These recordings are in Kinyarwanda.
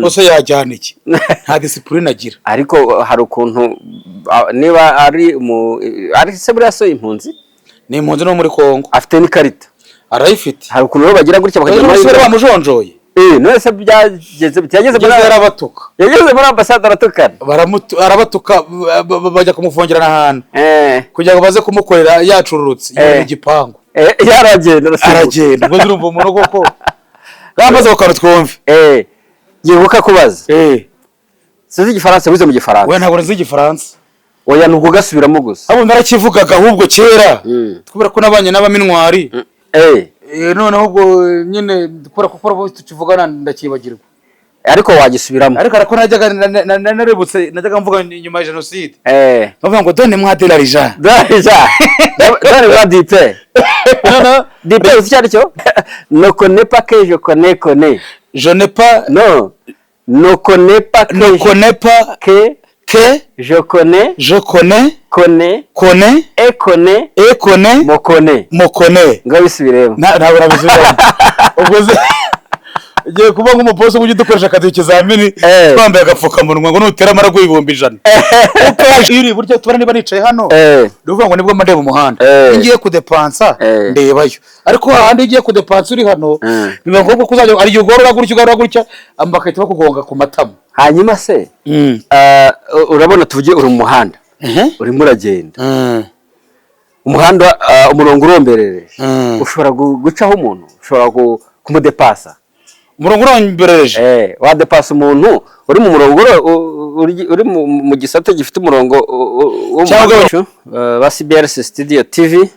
bose yajyana iki nta discipline agira ariko hari ukuntu niba ari se buriya so impunzi ni impunzi no muri Kongo afite n'ikarita arayifite hari ukuntu bagira gutya bakajya muri bamujonjoye none se byageze muri ambasade aratukana arabatuka bajya kumufungirana ahantu kugira ngo baze kumukorera yacururutse yari igipangu yaragenda ubwo zirumva umuntu koko bamaze bakana twumve yibuka kubaza sizi igifaransa wize mu gifaransa we ntabwo nzi igifaransa oya nuko gasubiramo gusa abo narakivugaga ahubwo kera twubera ko nabanye n'abaminwari noneho ubwo nyine dukora kuko tukivugana ndakibagirwa ariko wagisubiramo ariko arako najyaga narebutse najyaga mvuga nyuma ya genocide bavuga ngo donne moi de l'argent donne moi du pain du pain c'est ça cyo ne connais pas que je connais je n'ai pas non ne connais pas que je connais et connais ngo bisubiremo ntabwo nabisubiramo ubwo igiye kuba nk'umuposo ujye dukoresha akazi ikizamini twambaye agapfukamunwa ngo nutera amara guhibumba 100 uko iri buryo tubara niba nicaye hano ruvuga ngo nibwo mandeba umuhanda ngiye kudepansa ndebayo ariko ahandi igiye kudepansa uri hano biba ngombwa kuzajya ari ugorora gutya ambakahita bakugonga ku matama hanyuma se urabona tuvuge uri mu muhanda urimo uragenda umuhanda umurongo uromberereje ushobora gucaho umuntu ushobora kumudepasa umurongo uromberereje wadepasa umuntu uri mu murongo uri mu gisate gifite umurongo wa CBRS Studio TV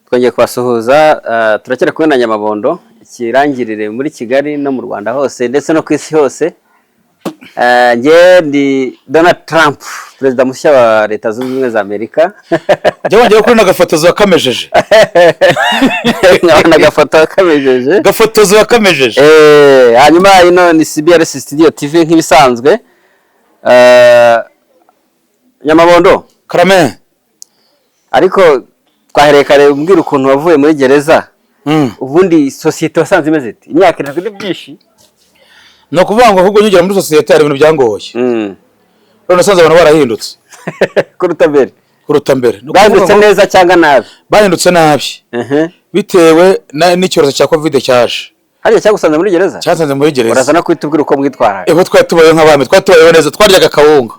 twongeye kubasuhuza turakera kumwe na Nyamabondo ikirangirire muri Kigali no mu Rwanda hose ndetse no ku isi hose nge ndi Donald Trump perezida mushya wa Leta Zunze Ubumwe za Amerika ngiye kuri nagafotozo wakamejeje gafotozo wakamejeje hanyuma ino ni CBRS Studio TV nk'ibisanzwe Nyamabondo Karame ariko twahereye kare umbwira ukuntu wavuye muri gereza ubundi societe wasanze imeze ite imyaka 7 byinshi no kuvuga ngo ahubwo nyugera muri societe hari ibintu byangoye none sanze abantu barahindutse kuruta mbere bahindutse neza cyangwa nabi bahindutse nabi bitewe n'icyorezo cya covid cyaje hariya cyagusanze muri gereza cyasanze muri gereza uraza no kwitubwira uko mwitwara ego twatubaye nk'abami twatubaye neza twaryaga kawunga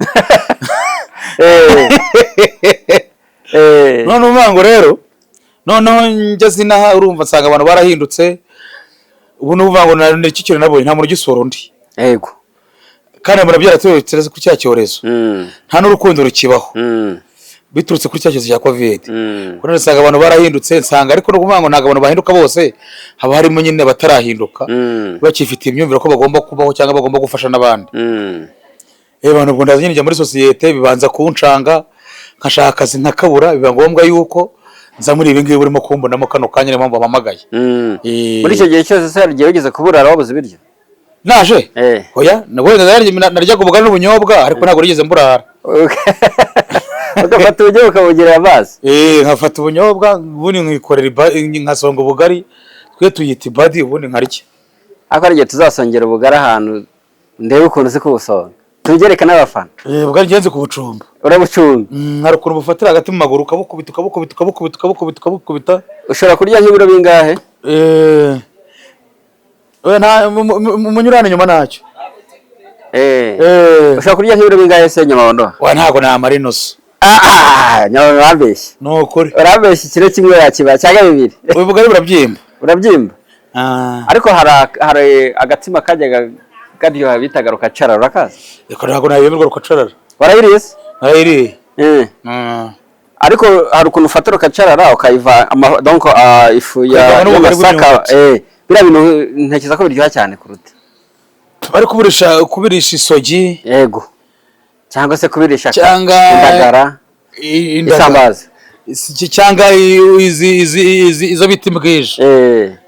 none uvango rero noneho ngeze inaha urumva nsanga abantu barahindutse ubu n'uvango n'iki kintu nabonye nta muntu gisoro undi yego kandi murabyaraturetse ku cya cyorezo nta n'urukundo rukibaho biturutse kuri cya cyorezo cya covid kuko nsanga abantu barahindutse nsanga ariko n'uvango ntago abantu bahinduka bose haba harimo nyine batarahinduka bakifite imyumvire ko bagomba kubaho cyangwa bagomba gufasha n'abandi abantu ubwo ndazi nyine muri societe bibanza kuncanga nkashaka akazi nkakabura biba ngombwa yuko nza muri ibi ngibi burimo kumbonamo kano kanya niyo mpamvu bamamagaye muri icyo gihe cyose se yagiye wigeze kuburara wabuze ibiryo naje oya naryaga ubugari n'ubunyobwa ariko ntabwo rigeze mburara ugafata ubunyobwa ukabugirira amazi nkafata ubunyobwa ubundi nkikorera nkasonga ubugari twe tuyita ibadi ubundi nkarya ariko ari igihe tuzasongera ubugari ahantu ndebe ukuntu uzi kubusonga tugereka n'abafana ubugari ngenzi kubucumba urabucumba hari ukuntu bufatira hagati mu maguru ukabukubita ushobora kurya nk'ibiro bingahe munyurane nyuma nacyo ushobora kurya nk'ibiro bingahe se Nyamabondo ntabwo namara inusu Nyamabondo urambeshye ni ukuri urambeshye ikiro kimwe yakiba cyangwa bibiri ubu bugari urabyimba ariko hari agatsima kajyaga karyoha bitaga rukacarara urakazi ntabwo nayemerwa rukacarara warayiriye se narayiriye ariko hari ukuntu ufata rukacarara ukayiva donc ifu y'amasaka biriya bintu ntekereza ko biryoha cyane kuruta bari kubirisha isogi yego cyangwa se kubirisha indagara isambaza cyangwa izo bita imbwije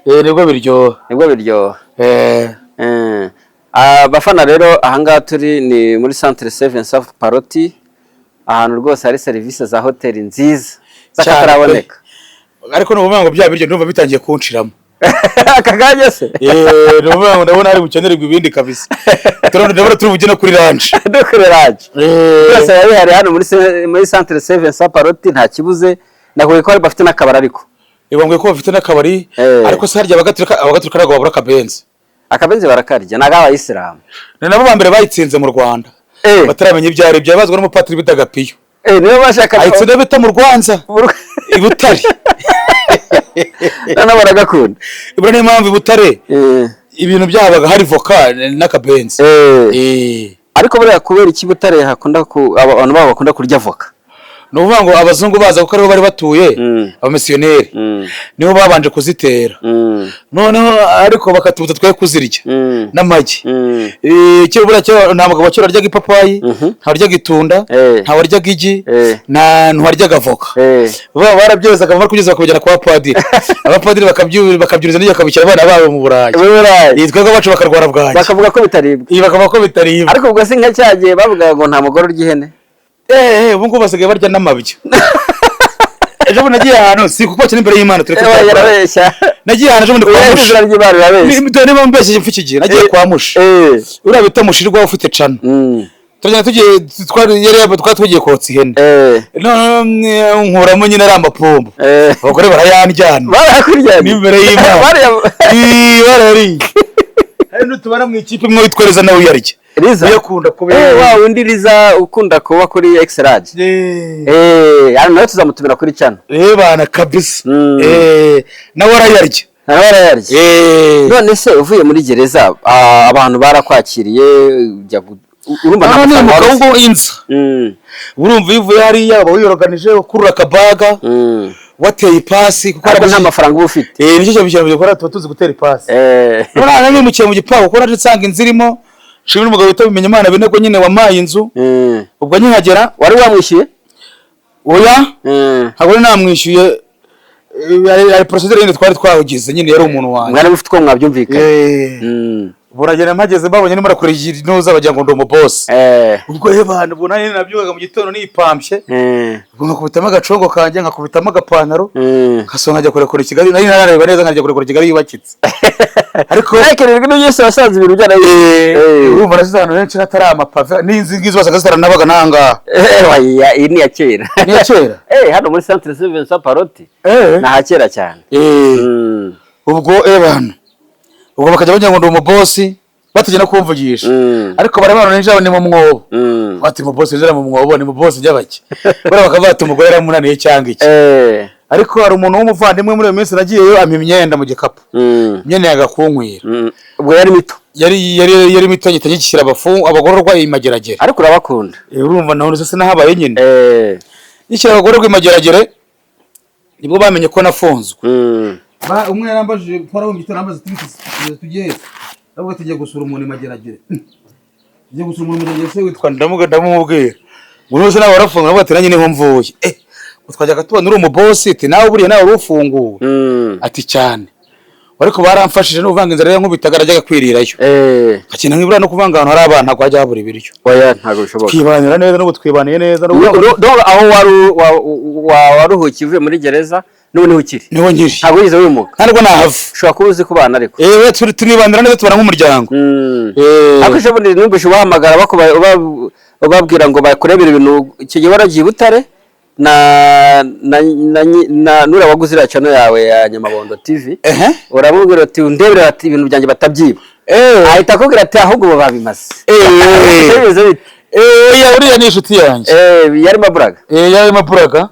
nibwo biryoha abafana rero ahangaha turi ni muri Centre Seven South Paroti ahantu rwose hari serivisi za hoteli nziza zakataraboneka ariko n'ubuvuga ngo bya biryo ndumva bitangiye kunshiramo akaganya se ndabona hari bukenerwa ibindi kabisa ndabona turi bugena kuri ranch byose yari hano muri centre Seven Saparoti nta kibuze nakuye ko bafite n'akabari ariko ibangwe ko bafite n'akabari ariko se harya abagaturika nabo babura akabenzi barakarya naga abayisilamu nabo bambere bayitsinze mu Rwanda bataramenye ibyari byabazwa n'umupatiri bidagapiyo niyo bashaka ayitsinze bita mu Rwanda ibutari nana baragakunda ibura niyo mpamvu ibutare ibintu byabaga hari voka n'akabenzi ariko buriya kubera iki butare hakunda abantu babo bakunda kurya voka no kuvuga ngo abazungu baza kuko aribo bari batuye abamisiyoneri niho babanje kuzitera noneho ariko bakatubuza twaye kuzirya n'amagi cyo bura cyo nta mugabo cyo arya ipapayi nta arya itunda nta arya igi nta arya gavoka baba barabyezaga bamara kugeza bakabijyana kwa padiri abapadiri bakabyuriza n'iyo kabikira abana babo mu Burayi yitwaga bacu bakarwara bwaje bakavuga ko bitaribwa ariko ubwo sinka cyagiye bavuga ngo nta mugore urya ihene ubu ngubu basigaye barya n'amabyo ejo bundi nagiye ahantu si kuko cyane imbere y'Imana yarabeshya nagiye ahantu ejo bundi kwa Mushi niba mbeshye mfiki gihe nagiye kwa Mushi uriya bita Mushirwa ufite cana tugiye kotsa ihene nkuramo nyine ari amapombo abagore barayandyana n'imbere y'Imana barariye hari n'utubara mu ikipe imwe witwereza nawe uyarya Riza yakunda kubera wa undi Riza ukunda kuba kuri X-Rage hano nawe tuzamutumira kuri channel bana kabisa nawe arayarya none se uvuye muri gereza abantu barakwakiriye ujya urumva n'amafaranga inza urumva ivuye hari yaba wiyorganije ukurura akabaga wateye ipasi kuko ari nta mafaranga ufite nicyo cyo byo gukora tuzi gutera ipasi none nimukiye mu gipangu ko naje nsanga inzirimo shimira umugabo wita bimenye Imana binego nyine wamaye inzu ubwo nkihagera wari wamwishyuye oya habone namwishyuye ari procedure yindi twari twahugize nyine yari umuntu wanjye mwana bifite ko mwabyumvikanye buragera mpageze mbabonye nimara kuri noza bajya ngo ndo mu boss ubwo abantu ubona nyine nabyugaga mu gitondo nipampye ubwo nkakubitamo agacongo kanje nkakubitamo agapantaro kasonga ajya kurekura Kigali nari narareba neza nkajya kurekura Kigali yubakitse ariko nakererwa n'byose basanze ibintu byara urumva nasizana benshi natari amapave n'inzi ngizo basaga zitara nanga waya ini ya kera hano muri centre Seven Saparoti na hakera cyane ubwo abantu ubwo bakajya bajya ngo ndo mu boss batugena kumvugisha ariko barabana n'ijabo ni mu mwobo bati mu boss njera mu mwobo ni mu boss njabaki bara bakavata umugore yaramunaniye cyangwa iki ariko hari umuntu w'umuvandimwe muri iyo minsi nagiyeyo ampa imyenda mu gikapu imyenda yagakunkwira ubwo yari mito nyitagikira abagororwa imageragere ariko urabakunda urumva naho se nahabaye nyine yikira abagororwa imageragere nibwo bamenye ko nafunzwe umwe yarambajije twara mu gitano amaze tugiye abo tugiye gusura umuntu imageragere tugiye gusura umuntu imageragere se witwa ndamubwira ngo nose nawe warafunga nabo bateranye niho mvuye utwajya gatubona uri umubosi ati nawe buriye nawe urufunguwe ati cyane ariko baramfashije no kuvanga inzara nkubitaga arajya kwirirayo akina nkibura no kuvanga ahantu hari abantu ntabwo habura ibiryo oya ntago bishoboka twibanira neza no twibaniye neza aho waruhukiye uvuye muri gereza none ukiri niho nkiri ntabwo yize wimuka ntabwo nahava ushobora kuba uzi kubana ariko tunibanira neza tubana nk'umuryango akoresha bundi numvise ubahamagara bababwira ngo bakurebere ibintu icyo gihe waragiye Butare na nura waguze ira channel yawe ya Nyamabondo TV urabubwira ati undebera ati ibintu byanjye batabyiba ahita akubwira ati ahubwo babimaze uriya ni inshuti yanjye yari maburaga yari maburaga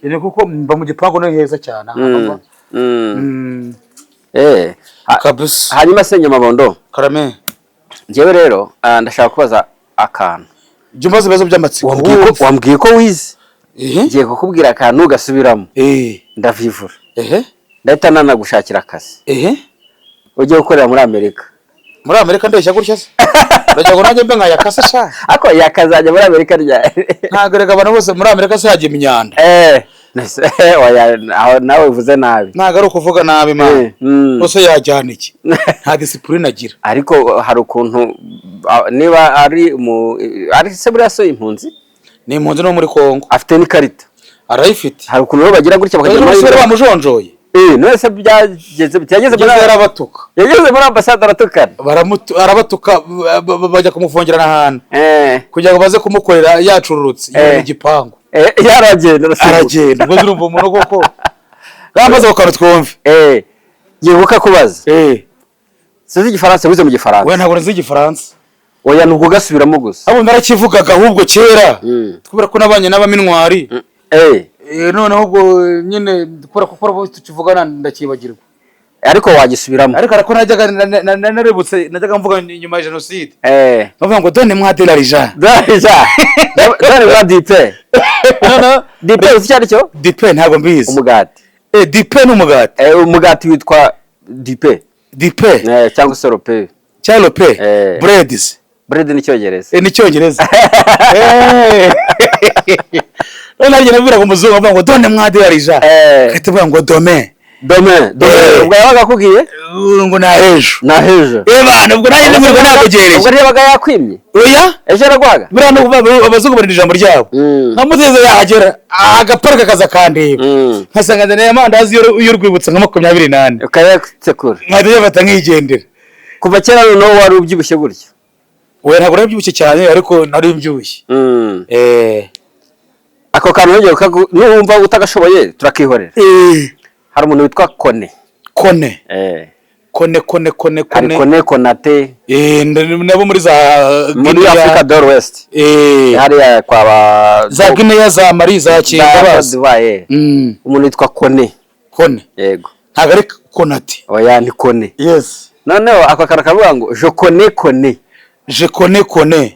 ni kuko mba mu gipangu no heza cyane kabisa hanyuma se Nyamabondo karame njyewe rero ndashaka kubaza akantu ibyo mbazo bibazo by'amatsiko wambwiye ko wize ngiye kukubwira akantu gasubiramo ndavivura ndahita nanagushakira akazi ugiye gukorera muri Amerika ndeshya gutya se urajya ngo nanjye mbe nkayakasa sha ako yakazajya muri Amerika rya ntagarega abantu bose muri Amerika se hagiye imyanda aho nawe uvuze nabi ntago ari ukuvuga nabi man bose yajyana iki nta discipline agira ariko hari ukuntu niba ari se buriya so impunzi ni impunzi no muri Kongo afite n'ikarita arayifite hari ukuntu bagira gutya bakajya muri bamujonjoye none se byageze muri arabatuka yageze muri ambasade aratukana arabatuka bajya kumufungirana ahantu kugira ngo baze kumukorera yacururutse igipangu yaragenda ubwo zirumva umuntu koko bamaze gukora twumve yibuka kubaza sinzi igifaransa wize mu gifaransa we ntabwo nzi igifaransa oya nubwo gasubiramo gusa abo narakivugaga ahubwo kera kubera ko nabanye n'abaminwari noneho ubwo nyine kubera ko tukivugana ndakibagirwa ariko wagisubiramo ariko najyaga narebutse najyaga mvuga nyuma ya jenoside bavuga ngo done mwa delarija done mwa dipe dipe uzi cyari cyo dipe ntabwo mbizi umugati dipe n'umugati umugati witwa dipe cyangwa se rope cyangwa rope bread ni cyongereza ni cyongereza none nabwira ngo umuzungu avuga ngo done mwa delarija katavuga ngo dome ubwo yabaga akubwiye ngo nahejo bana ubwo naje nibwo nakugereye ubwo yabaga yakwimye oya ejo aragwaga buriya no abazungu bari ijambo ryabo nkamuteze yahagera agaparika kaza kandeba nkasanga ndane amandazi y'urwibutso nka 28 ukayatsekura nkajya bata nkigendera kuva kera no wari ubyibushye gutyo we ntabwo nabyibushye cyane ariko nari mbyibushye ako kantu ngiye numva utagashoboye turakihorera hari umuntu witwa Kone Konate nabo muri Africa d'Or West hariya kwa za Guinea za Mali za Kingabazi umuntu witwa Kone yego ntabwo ari Konate oya ni Kone yes noneho ako kantu kavuga ngo je connais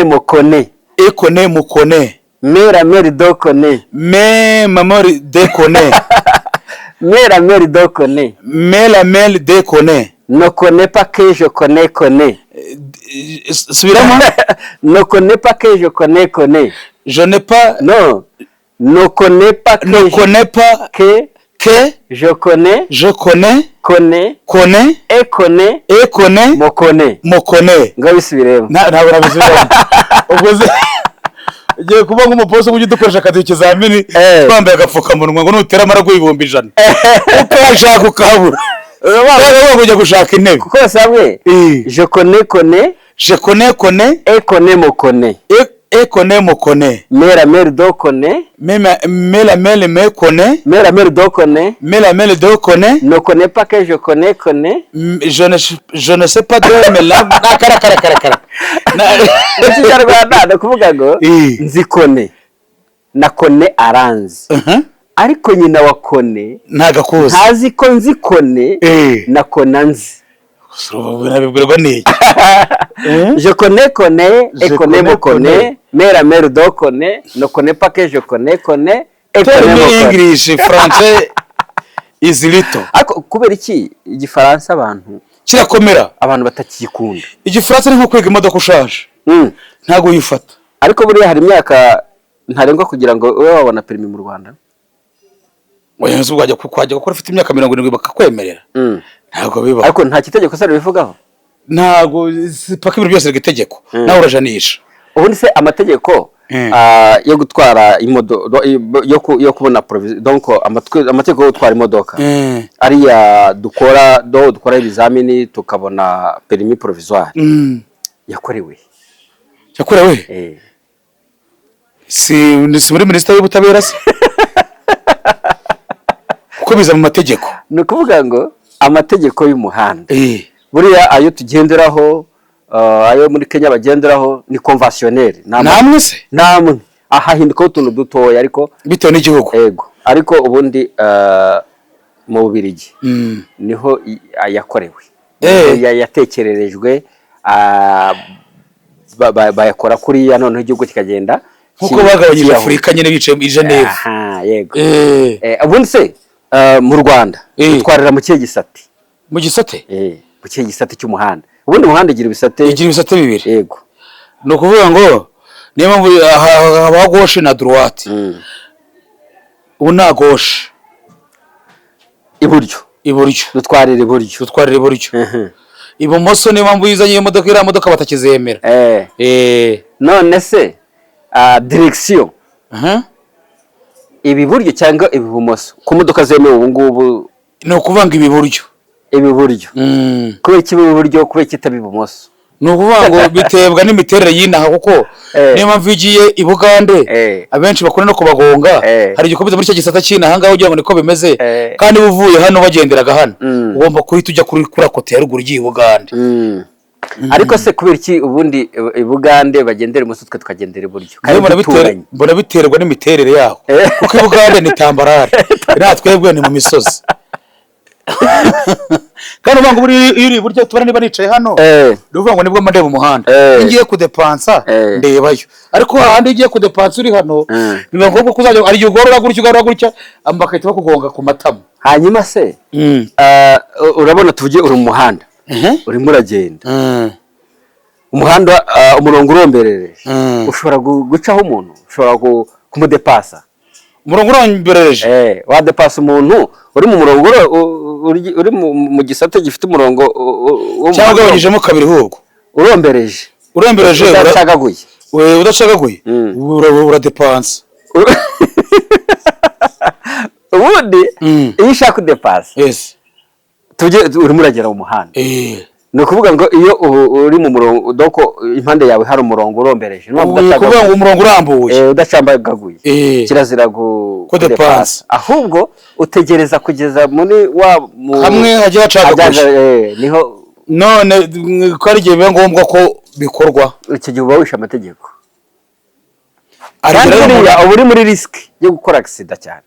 mo connais Mera meri do connais mamori de connais Mera meri do connais Mela mel de connais ne connais pas que je connais subiramo ne connais pas que je connais je n'ai pas non ne connais pas que je connais et connais mo connais ngabisubiremo ntabwo nabisubiramo ubwo igiye kuba nk'umuposo ujye dukoresha akazi ikizamini twambaye agapfukamunwa ngo nutera amarago y'ibihumbi 100 ukashaka ukabura urabona kujya gushaka intebe kuko sabwe je connais et connais mo connais mera meri do connais mela mel me connais mera meri do connais mela mel do connais ne connais pas que je connais je ne sais pas de mais là kara Ikinyarwanda ndakuvuga ngo nzi Kone na Kone aranzi ariko nyina wa Kone ntagakuza ntazi ko nzi Kone na Kona nzi nabibwirwa niki je connais et connais mo connais mera meri do connais ne connais pas que je connais et connais mo English français is little ariko kubera iki igifaransa abantu kirakomera abantu batakikunda igifaransa ni nko kwiga imodoka ushaje ntago uyifata ariko buriya hari imyaka ntarengwa kugira ngo ube wabona perimi mu Rwanda oya nzi ubwajya gukora ufite imyaka 70 bakakwemerera ntago biba ariko nta kitegeko sare bivugaho ntago paka ibintu byose rigitegeko nawe urajanisha ubundi se amategeko yo gutwara yo kubona donc amategeko yo gutwara imodoka ariya dukora ibizamini tukabona permis provisoire yakorewe si muri ministeri y'ubutabera se uko biza mu mategeko ni ukuvuga ngo amategeko y'umuhanda buriya ayo tugenderaho ayo muri Kenya bagenderaho ni conventionnel namwe se namwe ahahinduka utuntu dutoya ariko bitewe n'igihugu yego ariko ubundi mu Bubiligi niho yakorewe yatekererejwe bayakora kuriya noneho igihugu kikagenda nkuko bagabanyije Afurika nyine bicaye muri Geneve yego ubundi se mu Rwanda utwarira mu kihe gisate mu gisate mu kihe gisate cy'umuhanda ubundi umuhanda igira ibisate bibiri yego no kuvuga ngo niyo mpamvu haba gauche na droite ubu na gauche iburyo dutwarira iburyo ibumoso niyo mpamvu yizanye iyo modoka iriya modoka batakizemera none se direction iburyo cyangwa ibumoso ku modoka zemewe ubu ngubu? ni ukuvanga iburyo. kubera iki iburyo kubera iki itaba ibumoso? ni ukuvuga ngo biterwa n'imiterere y'inaha kuko niyo mpamvu igiye i Bugande abenshi bakunda no kubagonga hari igikomeza muri cyo gisata cy'inaha ngaho ugira ngo niko bimeze kandi uvuye hano bagenderaga hano ugomba kuhita ujya kuri kote ya ruguru igiye i Bugande. ariko se kubera iki ubundi i Bugande bagendera ibumoso twe tukagendera iburyo? mbona biterwa n'imiterere yaho kuko i Bugande ni tambarare natwebwe ni mu misozi kandi uvuga ngo iyo uri iburyo tubona niba nicaye hano uvuga ngo nibwo ndeba umuhanda ngiye kudepansa ndebayo, ariko ahandi ugiye kudepansa uri hano biba ngombwa kuzajya ari ugorora gutya bakahita bakugonga ku matama. hanyuma se urabona tuvuge uri mu muhanda urimo uragenda umuhanda umurongo uromberereje ushobora gucaho umuntu, ushobora kumudepasa umurongo uromberereje wadepasa umuntu uri mu murongo uri mu gisate gifite umurongo cyangwa ugabanyijemo kabiri ahubwo urombereje udacagaguye uradepansa. ubundi iyo ushaka kudepasa urimo uragera mu muhanda ni ukuvuga ngo iyo uri mu murongo doko impande yawe hari umurongo urombereje kuvuga ngo umurongo urambuye udacagaguye kirazira kudepasa, ahubwo utegereza kugeza muri hamwe hajya hacagaguye niho none ko ari igihe biba ngombwa ko bikorwa icyo gihe uba wishe amategeko kandi uba uri muri risiki yo gukora accident cyane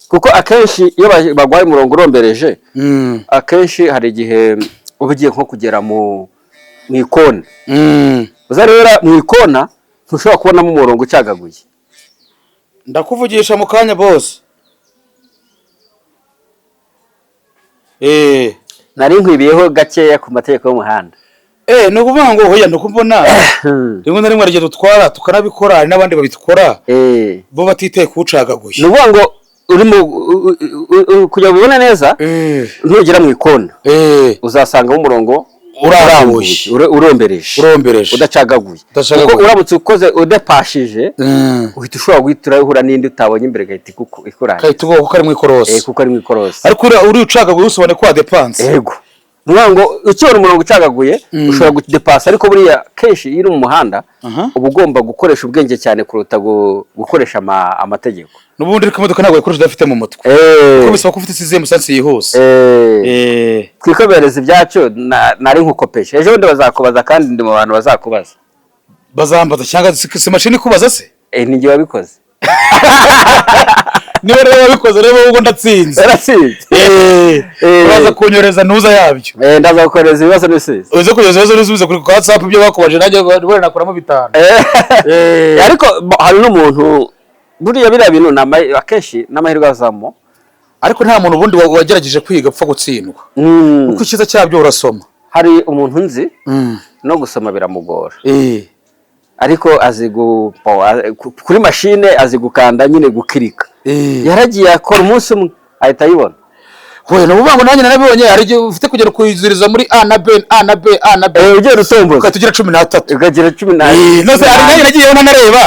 kuko akenshi iyo bagwaye umurongo urombereje akenshi hari igihe uba ugiye nko kugera mu ikona uzareba mu ikona ntushobora kubonamo umurongo ucagaguye. ndakuvugisha mu kanya bose nari nkwibiyeho gakeya ku mategeko y'umuhanda. ni ukuvuga ngo hoya ndakubona rimwe na rimwe arigihe dutwara tukanabikora hari n'abandi babikora bo batiteye kuwucagaguye. ni ukuvuga ngo kugira ngo ubibone neza ntugera mu ikona uzasangamo umurongo urombereje udacagaguye kuko uramutse ukoze udepashije uhita ushobora guhita uhura n'indi utabonye imbere gahita ikurangira kuko ari mu ikorosi ariko uri ucagaguye usobone ko wadepanse. yego nuvuga ngo ukibona umurongo ucagaguye ushobora kudepasa, ariko buriya kenshi iyo uri mu muhanda uba ugomba gukoresha ubwenge cyane kuruta gukoresha amategeko. n'ubundi ariko imodoka ntabwo yikoresha udafite mu mutwe kuko bisaba ko ufite isize musansi yihuse. twikomereza ibyacyo nari nkukopesha ejo bundi bazakubaza kandi ndi mu bantu bazakubaza bazambaza cyangwa si mashini kubaza se ni njye wabikoze niba rero wabikoze rero ubwo ndatsinze uraza kunyoreza ntuza yabyo ndaza gukoreza ibibazo n'ibisubizo uze kugeza ibibazo n'ibisubizo kuri WhatsApp ibyo bakubaje nanjye bore nakuramo 5 ariko hari n'umuntu buriya biriya bintu akenshi n'amahirwe azamo, ariko nta muntu ubundi wagerageje kwiga upfa gutsindwa kuko icyiza cyabyo urasoma. hari umuntu nzi no gusoma biramugora ariko azi kuri mashine azi gukanda nyine gukirika yaragiye akora umunsi umwe ahita ayibona. Hoye no bubango nanjye narabibonye hari igihe ufite kugera kuyizuriza muri A na B ugera utomboza ukatugira 13 ukagira 14 nose ari nanjye nagiye nareba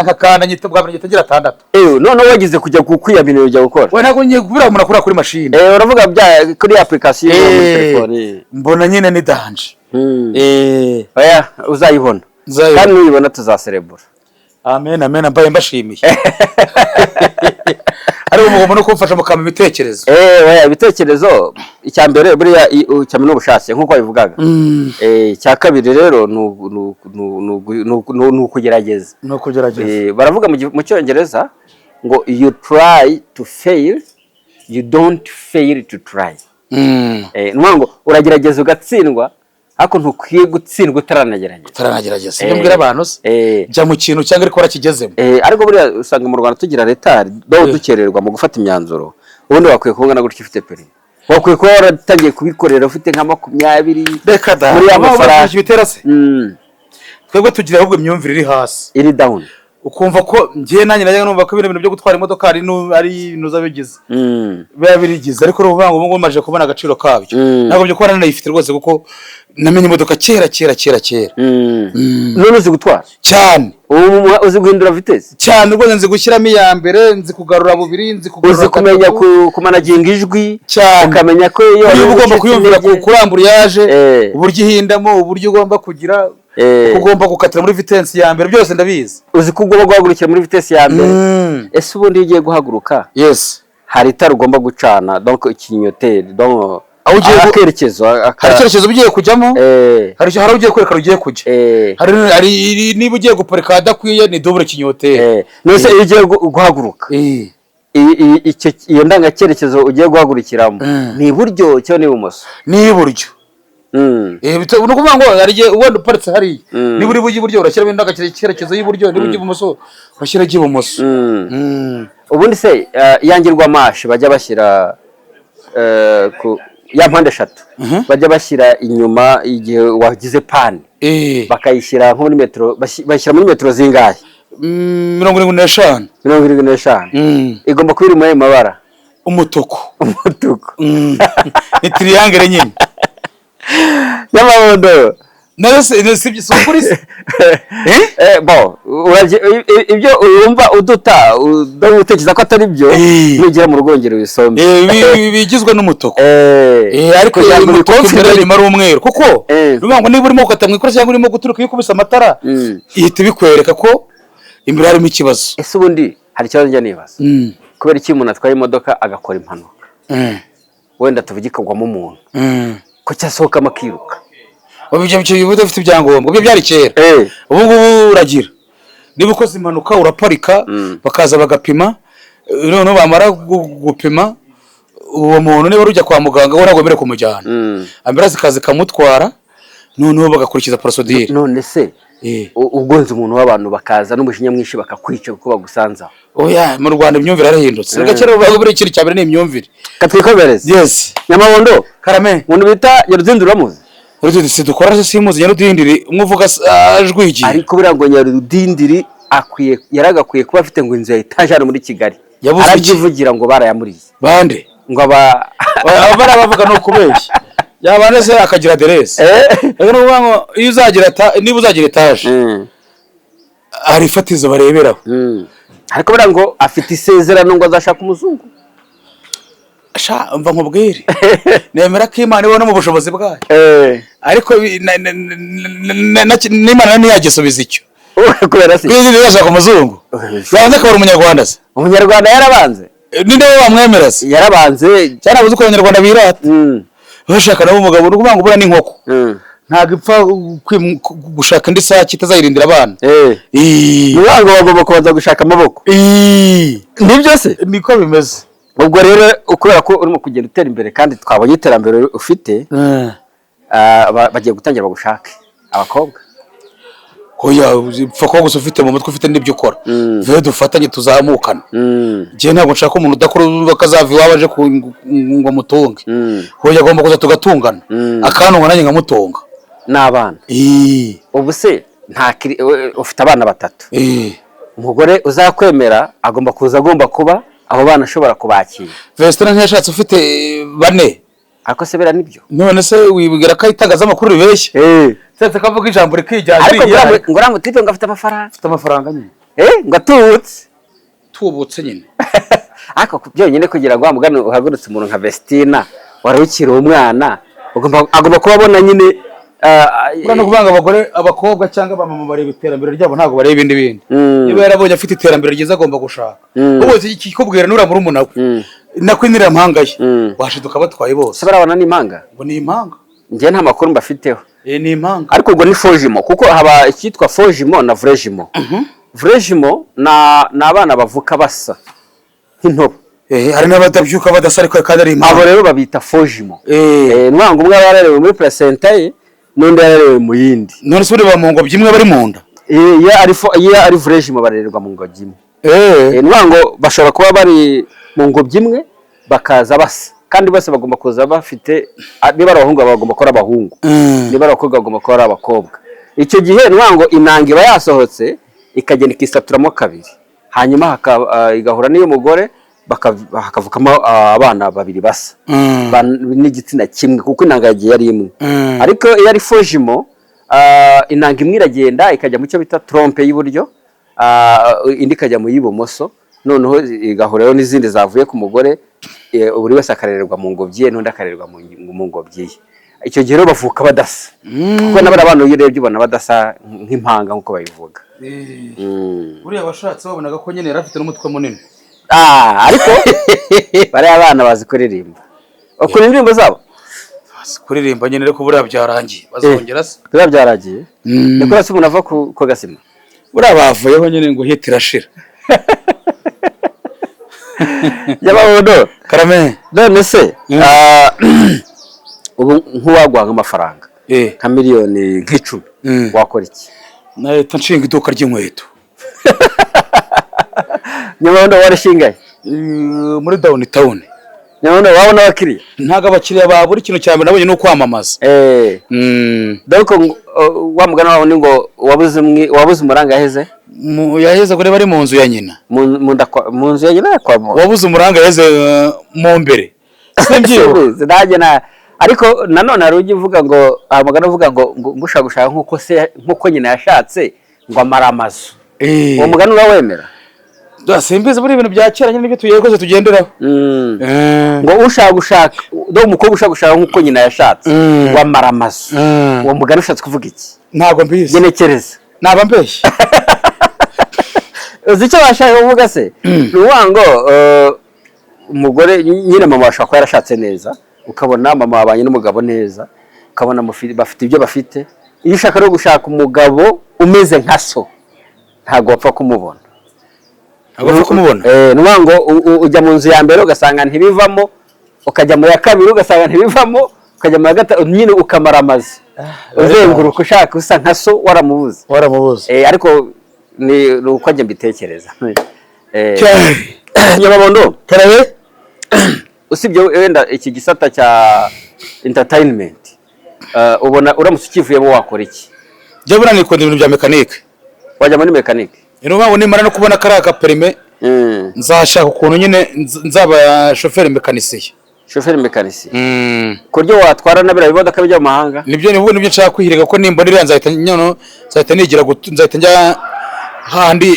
nkakana nyitubwa bari gitagira 6 none wagize kujya kukwiyamina ujya gukora we ntago ngiye kubira umuntu akora kuri machine uravuga bya kuri application yo muri telefone mbona nyine ni danje oya uzayibona kandi uyibona tuzaserebura. Amen mbaye mbashimiye ari umugomba no kumfasha mukama ibitekerezo ibitekerezo icya mbere buriya cyamwe n'ubushatse nkuko bivugaga cya kabiri rero nukugerageza baravuga mu cyongereza ngo you try to fail you don't fail to try. ngo uragerageza ugatsindwa ariko ntukwiye gutsindwa utaranagerageza ibyo mbwira abantu jya mu kintu cyangwa ariko warakigezemo. ariko buriya usanga mu Rwanda tugira retard dukererwa mu gufata imyanzuro, ubundi wakwiye kubona gutyo ufite peri wakwiye kuba waratangiye kubikorera ufite nka 20 reka da muri amafaranga bitera se twebwe tugira ahubwo imyumvire iri hasi iri down ukumva ko ngiye nanjye najya numva ko ibintu byo gutwara imodoka ari nuza bigize biba birigize ariko uvuga ngo ubwo maje kubona agaciro kabyo ntabwo byo kubona nayifite rwose kuko namenye imodoka kera none uzi gutwara cyane uzi guhindura vitesse cyane rwose nzi gushyiramo iya mbere nzi kugarura bubiri nzi kugarura uzi kumenya kumanaginga ijwi cyane ukamenya ko iyo ugomba kuyumvira kurambura yaje uburyo ihindamo uburyo ugomba kugira ugomba gukatira muri vitesse ya mbere byose ndabizi uzi ko ugomba guhagurukira muri vitesse ya mbere ese ubundi iyo ugiye guhaguruka yes hari itara ugomba gucana donc ikinyoteri donc akerekezo hari icyerekezo ugiye kujyamo hari ugiye kwerekana ugiye kujya hari niba ugiye guparika adakwiye ni double kinyoteri nose iyo ugiye guhaguruka iyo ndangacyerekezo ugiye guhagurukiramo ni iburyo cyangwa ni ibumoso ni iburyo ni ukuvuga ngo wenda uparitse hariya niba uri bujye iburyo urashyiramo indangacyerekezo y'iburyo niba ujya ibumoso urashyira ibumoso ubundi se iyangirwamashi bajya bashyira ya mpande eshatu bajya bashyira inyuma igihe wagize pani bakayishyira nko muri metero bashyira muri metero zingahe 75 igomba kuba iri muri ayo mabara umutuku ni triangle nyine y'amabondo nase sibye sokuri ibyo urumva uduta utekereza ko atari byo nugera mu rwongero wisombe bigizwe n'umutuku ariko umutuku imbere ari umweru kuko rubango niba urimo gukata mu ikoresha cyangwa urimo guturuka yikubisa amatara ihita bikwereka ko imbere harimo ikibazo ese ubundi hari ikibazo njya nibaza kubera iki umuntu atwaye imodoka agakora impanuka wenda tuvugikagwamo umuntu ko cyasohokamo akiruka ibyo bifite ibyangombwa byo byari kera ubu ngubu uragira niba ukoze impanuka uraparika bakaza bagapima noneho bamara gupima uwo muntu niba ujya kwa muganga we ntabwo mbere kumujyana ambulance ikaza ikamutwara noneho bagakurikiza procedure none se ugonze umuntu w'abantu bakaza n'umujinya mwinshi bakakwica kuko bagusanza oya mu Rwanda imyumvire yarahindutse gakera buri kintu cyabere ni imyumvire katwikobereze yes Nyamabondo karame umuntu bita Nyarudindiri uramuzi uretse dukora simuzi Nyarudindiri umvuga ajwigi ariko birango Nyarudindiri yaragakwiye kuba afite ngo inzu ya etaje hano muri Kigali aragivugira ngo barayamuriye bande ngo barabavuga no kubeshya yabane se akagira adresse rero nuvuga ngo iyo niba uzagira etaje ari fatizo bareberaho ariko birango afite isezerano ngo azashaka umuzungu mva nkubwire nemera ko Imana ibona mu bushobozi bwayo ariko n'Imana ntiyagisubiza icyo kubera se yashaka umuzungu yabanze akaba umunyarwanda se umunyarwanda yarabanze ninde wamwemera se yarabanze cyarabuze ko abanyarwanda birata bashaka nabo umugabo n'uvuga ngo bura n'inkoko ntago ipfa gushaka indi sake itazayirindira abana nubango bagomba kubanza gushaka amaboko nibyo se niko bimeze ubwo rero ukubera ko urimo kugenda utera imbere kandi twabonye iterambere ufite bagiye gutangira bagushake abakobwa hoya upfa ko gusa ufite mu mutwe ufite n'ibyo ukora vewe dufatanye tuzamukana je ntabwo nshaka umuntu udakora bakazava iwawe aje ngo mutunge hoya agomba kuza tugatungana akantu nanjye ngamutunga n'abana ubu se ufite abana batatu umugore uzakwemera agomba kuba abo bana ashobora kubakira Vestina ntiyashatse ufite bane ariko se bera nibyo none se wibwira ko itangaza amakuru ribeshye setse kavuga ijambo rikijyana ariko ngo ramutipe ngo afite amafaranga nyine ngo tubutse nyine ariko byonyine kugira ngo amugane uhagurutse umuntu nka Vestina warukira umwana agomba kuba abona nyine urano kubanga abakobwa cyangwa abamama bareba iterambere ryabo ntabwo bareba ibindi bindi niba yarabonye afite iterambere ryiza agomba gushaka ubu ikikubwira nuramura umuntu we nakwinira impanga ye washiduka batwaye bose barabona n'impanga ngo ni impanga ngiye nta makuru mbafiteho ni impanga ariko ubwo ni Fojimo kuko haba icyitwa Fojimo na Vrejimo Vrejimo ni abana bavuka basa nk'intobo hari n'abadabyuka badasa ariko kandi ari impanga abo rero babita Fojimo nwango umwe yarerewe muri placenta ye n'undi yarerewe mu yindi none se uri ba mu ngobyi imwe bari mu nda iyo ari Vrejimo barererwa mu ngobyi imwe nwango bashobora kuba bari mu ngobyi imwe bakaza basa kandi bose bagomba kuza bafite niba ari abahungu bagomba kuba abahungu niba ari abakobwa bagomba kuba ari abakobwa icyo gihe nwango inanga iba yasohotse ikagenda ikisaturamo kabiri, hanyuma igahura n'iyo mugore hakavukamo abana babiri basa n'igitsina kimwe kuko intanga yagiye ari imwe. Ariko iyo ari fojimo intanga imwe iragenda ikajya mu cyo bita trompe y'iburyo, indi ikajya mu y'ibumoso, noneho igahurayo n'izindi zavuye ku mugore, buri wese akarererwa mu ngobyi ye n'undi akarererwa mu ngobyi ye. Icyo gihe rero bavuka badasa kuko n'abari abantu iyo urebye ubona badasa nk'impanga nk'uko babivuga. Buriya abashatse babonaga ko nyine yari afite n'umutwe munini. Ariko bariya abana bazi kuririmba. Ukuri indirimbo zabo kuririmba nyine ariko buriya byarangiye bazongera se. Buriya byarangiye niko rase umuntu ava ku gasima. Buriya bavuyeho nyine ngo hit irashira. Yabahodo karame none se ubu nk'uwagwa nk'amafaranga nka miliyoni nk'icumi wakora iki? Nahita nshinga iduka ry'inkweto. Nyabahodo warashingaye muri downtown. Nyabahodo wabona abakiriya? Ntago abakiriya babura, ikintu cya mbere nabonye no kwamamaza. Donc wa mugana wawe ngo wabuze umuranga yaheze? Yaheze gore bari mu nzu ya nyina. Mu nzu ya nyina kwa mo. Wabuze umuranga yaheze mu mbere. Sibyo zidagena. Ariko nanone hari ugivuga ngo amagana uvuga ngo gushaka nkuko nyina yashatse ngo amara amazu. Uwo mugana urawemera? Simbize buri ibintu bya kera nyine ibyo tuyekoze tugenderaho. Ngo ushaka do umukobwa ushaka nkuko nyina yashatse ngo amara amazu. Uwo mugana ushatse kuvuga iki? Ntabwo mbizi. Genekereza. Naba mbeshye. Uzi icyo bashaka kuvuga se? Nuwango umugore nyine mama washaka ko yarashatse neza, ukabona mama wabanye n'umugabo neza, ukabona bafite ibyo bafite. Iyo ushaka no gushaka umugabo umeze nka so, ntago wapfa kumubona. Nuwango ujya mu nzu ya mbere ugasanga ntibivamo, ukajya mu ya kabiri ugasanga ntibivamo, ukajya mu ya gatatu nyine ukamara amazi. Uzenguruka ushaka usa nka so waramubuze. Ariko ni uko njye mbitekereza. Nyababondo karabe usibye wenda iki gisata cya entertainment, ubona uramutse ukivuyemo wakora iki? Je bura ni ibintu bya mekanike. Wajya muri mekanike? Mpamvu nimara no kubona karaka perime nzashaka ukuntu nyine nzaba chauffeur mekanisiye. Chauffeur mekanisiye. Kuryo watwara nabira imodoka bijya mu mahanga? Nibyo nshaka kwihirega ko nimbonera nzahita nigira nzahita njya handi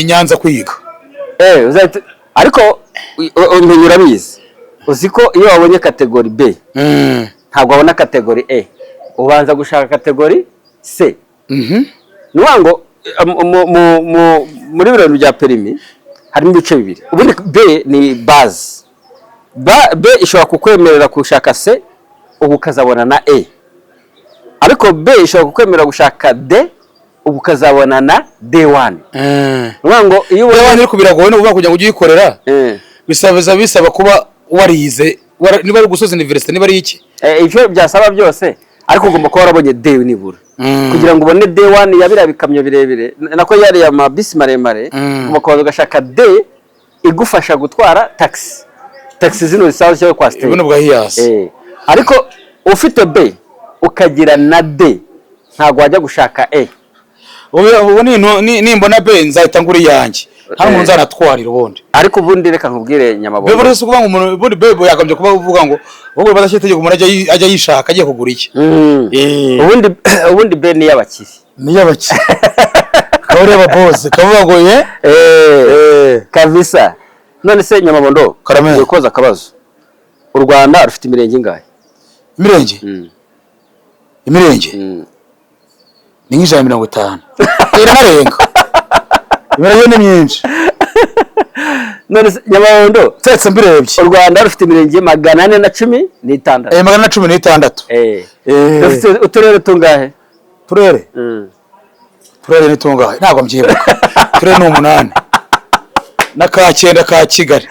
inyanza kwiga. Uzahita ariko umenyura bizi. Uziko iyo wabonye category B ntabwo wabona category A, ubanza gushaka category C. Nuwango muri biro bya perimi harimo ibice bibiri. Ubundi B ni base. B ishobora kukwemerera gushaka C ukazabona na A. Ariko B ishobora kukwemerera gushaka D ukazabona na D1. Nuwango iyo D1 iri kubiragoye no kujya kugikorera. Bisaba kuba warize niba ari gusoza university niba ari iki. Ibyo byasaba byose ariko ugomba kuba warabonye D nibura. Kugira ngo ubone D1 yabira bikamyo birebire nako yari ya mabisi maremare, umukozi ugashaka D igufasha gutwara taxi zino zisaje cyo kwa stage. Ibintu bwa hiyas. Ariko ufite B ukagira na D ntago wajya gushaka A. Ubu nimbona B nzahita nguri yanjye. Hano umuntu zanatwarira ubundi. Ariko ubundi reka nkubwire Nyababondo. Bebe rese kuvuga ngo umuntu ubundi bebe yakambye kuba uvuga ngo wowe badashyitegeka umuntu ajya yishaka agiye kugura iki. Ubundi B ni yabakiri. Ni yabakiri. Kaureba boss kavuga ngo kabisa. None se Nyababondo ukoza akabazo. U Rwanda rufite imirenge ingahe? Imirenge ni 150. Irarenga. Imirenge ni myinshi. None Nyababondo tsetse mbirebye. U Rwanda rufite imirenge 416. 416. Rufite uturere tungahe? Turere ni tungahe? Ntabwo mbyibuka. Turere ni 8. Na ka 9 ka Kigali.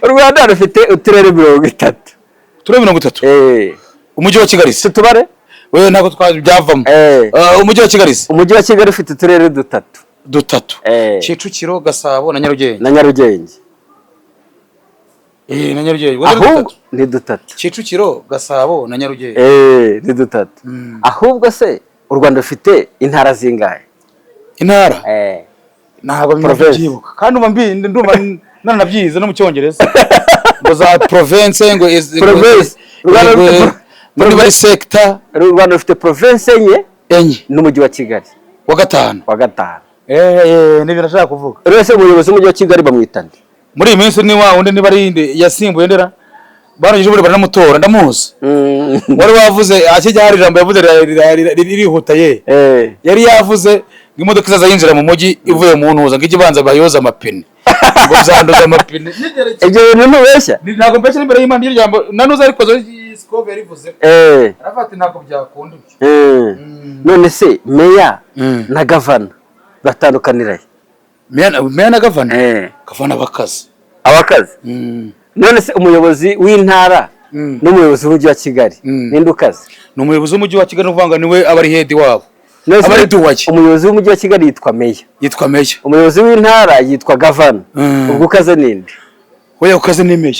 U Rwanda rufite uturere 30. Turere 30. Umujyi wa Kigali se tubare? Wewe ntabwo twabyavamo. Umujyi wa Kigali se? Umujyi wa Kigali ufite uturere 3. Kicukiro, Gasabo na Nyarugenge. Na Nyarugenge. Na Nyarugenge. Ahubwo ni 3. Kicukiro, Gasabo na Nyarugenge. Ni 3. Ahubwo se u Rwanda rufite intara zingahe? intara ntabwo mbyibuka kandi ndumva nanabyize no mu cyongereza ngo za province ngo muri bari sector Rwanda rufite province enye n'umujyi wa Kigali wa gatanu ni birashaka kuvuga rwose umuyobozi w'umujyi wa Kigali bamwitande muri iyi minsi ni wa wundi ni barinde yasimbuye ndera barangije buri baranamutora ndamuzi wari wavuze akijya hari ijambo yavuze ririhuta yari yavuze imodoka izaza yinjira mu mujyi ivuye mu ntuza ngo ikibanza bayoza amapine ngo zanduza amapine ibyo bintu ntubeshya ntabwo mbeshya imbere y'Imana y'ijambo nanuza ariko Scove yarivuze arafata ntabwo byakunda none se meya na gavana batandukanira meya na gavana gavana abakazi none se umuyobozi w'intara n'umuyobozi w'umujyi wa Kigali ninde ukaze ni umuyobozi w'umujyi wa Kigali uvanga niwe abari head wabo abari duwaje umuyobozi w'umujyi wa Kigali yitwa meya umuyobozi w'intara yitwa gavana ubwo ukaze ninde oya ukaze ni meya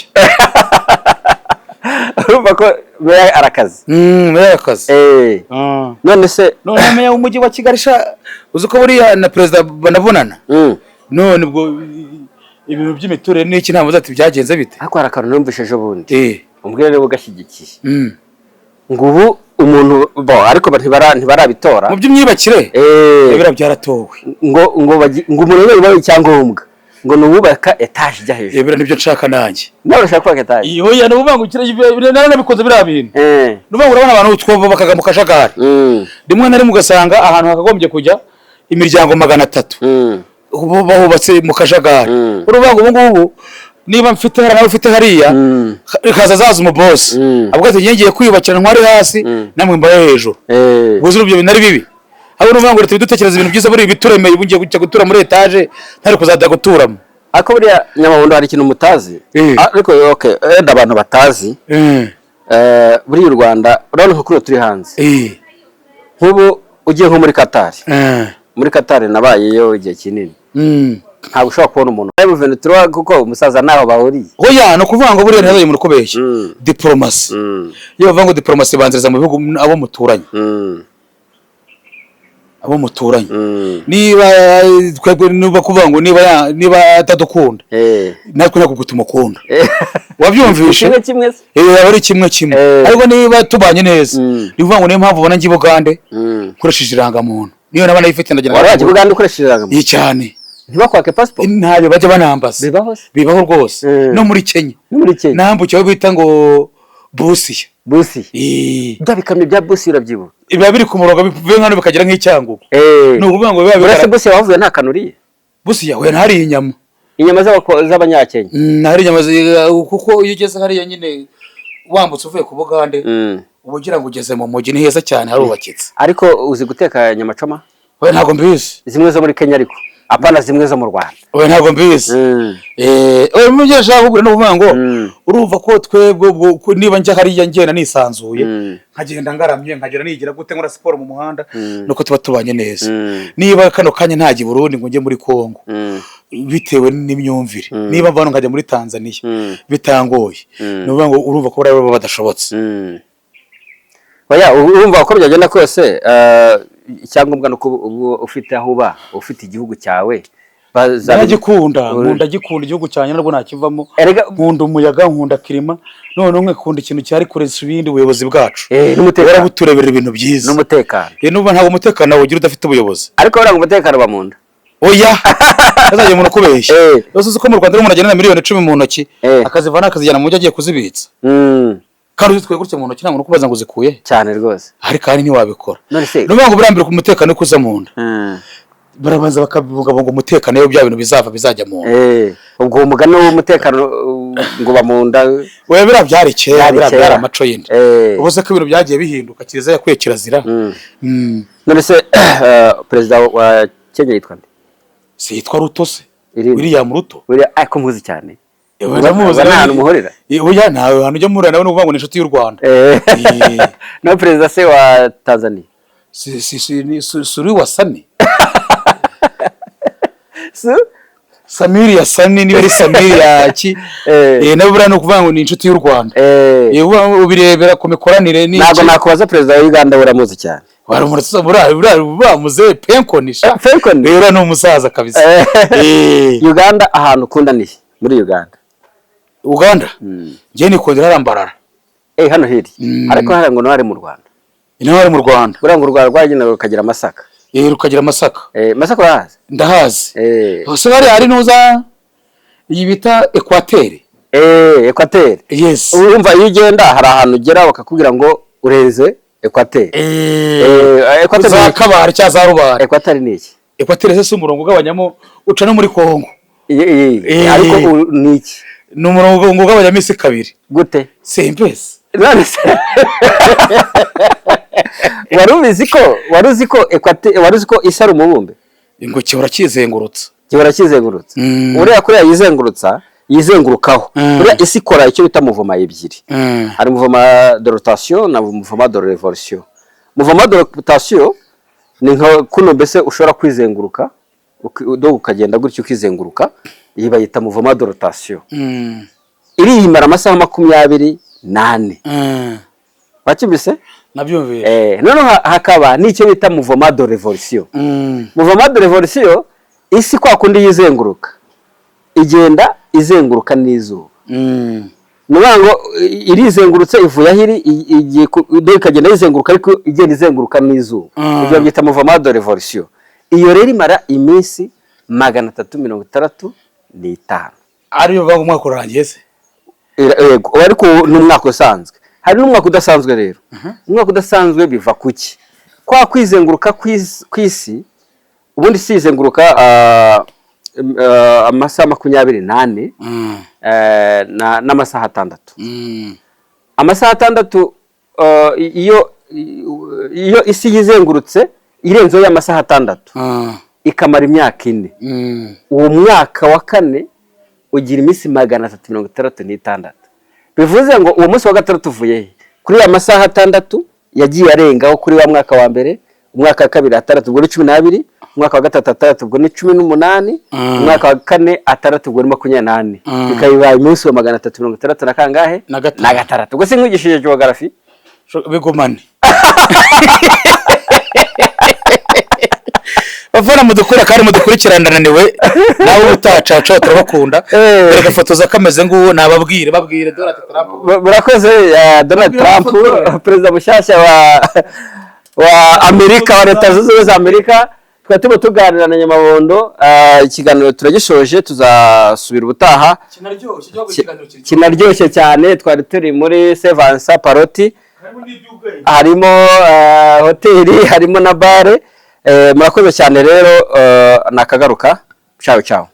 urumva ko meya arakaze meya arakaze none se meya w'umujyi wa Kigali uzi ko buriya na perezida banabonana none ubwo ibintu by'imiturire n'iki ntabwo ati byagenze bite ariko harakantu numvise ejo bundi umbwire rero ugashyigikiye ngo ubu umuntu ariko ntibarabitora mu by'imyubakire bira byaratowe ngo umuntu wese icyangombwa ngo nubaka etage ijya hejuru bira nibyo nshaka nanjye nawe urashaka kubaka etage oya nubangukira nabikoze bira bintu nubanga urabona abantu utwobo bakaga mu kajagari rimwe na rimwe ugasanga ahantu hakagombye kujya imiryango 300 bahubatse mu kajagari urubanga ubu ngubu niba mfite nawe ufite hariya kaza zaza umuboss abwo ati ngiye kwiyubakira ntwari hasi namwe mbaye hejuru buzi rubyo binari bibi abo n'ubanga ngo dutekereza ibintu byiza buri bituremeye bungiye gutura muri etage ntari kuzada guturamo ako buriya Nyamabondo hari ikintu mutazi ariko okay abantu batazi buri u Rwanda urabona ko turi hanze nk'ubu ugiye nko muri Qatar nabayeyo igihe kinini ntabwo ushobora kubona umuntu M23 kuko umusaza naho bahuriye oya no kuvuga ngo buriya ntazaye mu kubeshya diplomasi iyo bavuga ngo diplomasi banziriza mu bihugu abo muturanye niba twebwe nuba kuvuga ngo niba atadukunda natwe nako gutumukunda wabyumvishe ari kimwe ariko niba tubanye neza nivuga ngo niyo mpamvu ubona ngi Bugande kureshije irangamuntu niyo nabana yifite ndagira waraje Bugande ukoresheje irangamuntu cyane ntibakwake passport ntayo bajya banambaza bibaho rwose no muri Kenya nambukiye bita ngo busi bya bikamyo bya busi urabyibuka biba biri ku murongo bivuye nkano bikagira nk'icyangugu ni ukuvuga ngo biba birasa busi wavuye nta kanuriye busi yawe ntari inyama z'abanyakenya ntari inyama kuko iyo ugeze hariya nyine wambutse uvuye ku Bugande ubugira ngo ugeze mu mujyi ni heza cyane harubakitse ariko uzi guteka nyamacoma we ntabwo mbizi zimwe zo muri Kenya ariko apana zimwe zo mu Rwanda we ntabwo mbizi mubyo ashaka kugura no kuvuga ngo urumva ko twebwe niba njya hariya ngenda nisanzuye nkagenda ngaramye nkagera nigira gute nkora siporo mu muhanda nuko tuba tubanye neza niba kano kanya ntaji Burundi ngo njye muri Kongo bitewe n'imyumvire niba mvano nkajya muri Tanzania bitangoye nuvuga ngo urumva ko bari badashobotse oya urumva ko byagenda kose icyangombwa nuko ufite aho uba ufite igihugu cyawe bazagikunda nkunda gikunda igihugu cyanye narwo nakivamo nkunda umuyaga nkunda kirima none umwe kunda ikintu cyari kurenza ibindi ubuyobozi bwacu n'umutekano buturebera ibintu byiza n'umutekano nuba ntabwo umutekano ugira udafite ubuyobozi ariko baranga umutekano bamunda oya azaje umuntu kubeshya yose uko mu Rwanda umuntu agenda na miliyoni 10 mu ntoki akazivana akazijyana mu mujyi agiye kuzibitsa kandi utwe gutse mu ntoki ntabwo kubaza ngo zikuye cyane rwose ari kandi ni wabikora nuvuga ngo burambire ku mutekano kuza mu nda barabanza bakavuga ngo umutekano yo bya bintu bizajya mu nda ubwo umugano w'umutekano ngo bamunda we bira byari kera bira amaco yindi ubose ko ibintu byagiye bihinduka kiriza yakwiye kirazira none se perezida wa Kenya yitwa nde si yitwa Ruto se William Ruto ariko muzi cyane baramuzi n'ahantu muhorera oya nawe hantu ujya murana no kuvuga ngo ni inshuti y'u Rwanda no perezida se wa Tanzania Suri wa Sani Samiri ya Sani niba ari Samiri ya ki nabo bura no kuvuga ngo ni inshuti y'u Rwanda ubirebera ku mikoranire ntabwo nakubaza perezida wa Uganda uramuzi cyane wari umurasa bura muze penkonisha Penkoni rero ni umusaza kabisa. Uganda ahantu ukunda ni muri Uganda ngiye nikondera arambarara hano hiri ariko hari ngo nari mu Rwanda intwari mu Rwanda uranga u Rwanda rwagenda rukagira Masaka rukagira Masaka Masaka urahazi ndahazi hose hari nuza iyi bita Equateur yes urumva iyo ugenda hari ahantu ugera bakakubwira ngo ureze Equateur Equateur za kabari cya za rubara Equateur ni iki Equateur se umurongo ugabanyamo uca no muri Kongo ariko ni iki ni umurongo ugabanyamo isi kabiri gute sempesi waruzi ko Equateur waruzi ko isi ari umubumbe ngo kihora kizengurutsa uriya kuriya yizengurukaho uriya isi ikora icyo bita muvoma ebyiri hari muvoma de rotation na muvoma de revolution. Muvoma de rotation ni nka kuno mbese ushobora kwizenguruka ukagenda gutyo ukizenguruka iyi bayita muvoma de rotation irihimara amasaha 24 bakimbise nabyumviye none hakaba nicyo bita muvoma de revolution. Muvoma de revolution isi kwa kundi yizenguruka igenda izenguruka n'izuba nubango irizengurutse ivuye ahiri igiye ikagenda izenguruka ariko igenda izenguruka n'izuba ibyo byita muvoma de revolution. Iyo rero imara iminsi 365 ariyo banga umwaka urangiye se yego ariko n'umwaka usanzwe hari n'umwaka udasanzwe rero umwaka udasanzwe biva kuki kwa kwizenguruka kwisi ubundi sizenguruka amasaha 24 n'amasaha 6 amasaha 6 iyo isi yizengurutse irenzo y'amasaha 6 ikamara imyaka 4 uwo mwaka wa 4 ugira iminsi 366 bivuze ngo uwo munsi wa gatatu uvuye kuri ya masaha 6 yagiye arengaho kuri wa mwaka wa mbere umwaka wa kabiri 6 ubwo ni 12 umwaka wa gatatu 3 ubwo ni 18 umwaka wa 4 6 ubwo ni 28 bikayibaye umunsi wa 366 na kangahe na gatatu ubwo sinkugishije geography bigumane bavana mudukura kandi mudukurikirana niwe nawe utacaca turabakunda reka fotoza kameze nguwo nababwire babwire Donald Trump burakoze Donald Trump president mushasha wa Amerika wa leta zunze ubumwe za Amerika twatimo tuganira na Nyamabondo ikiganiro turagishoje tuzasubira ubutaha kinaryoshye cyane twari turi muri Sevansa Paroti harimo hoteli harimo na bare murakoze cyane rero nakagaruka ciao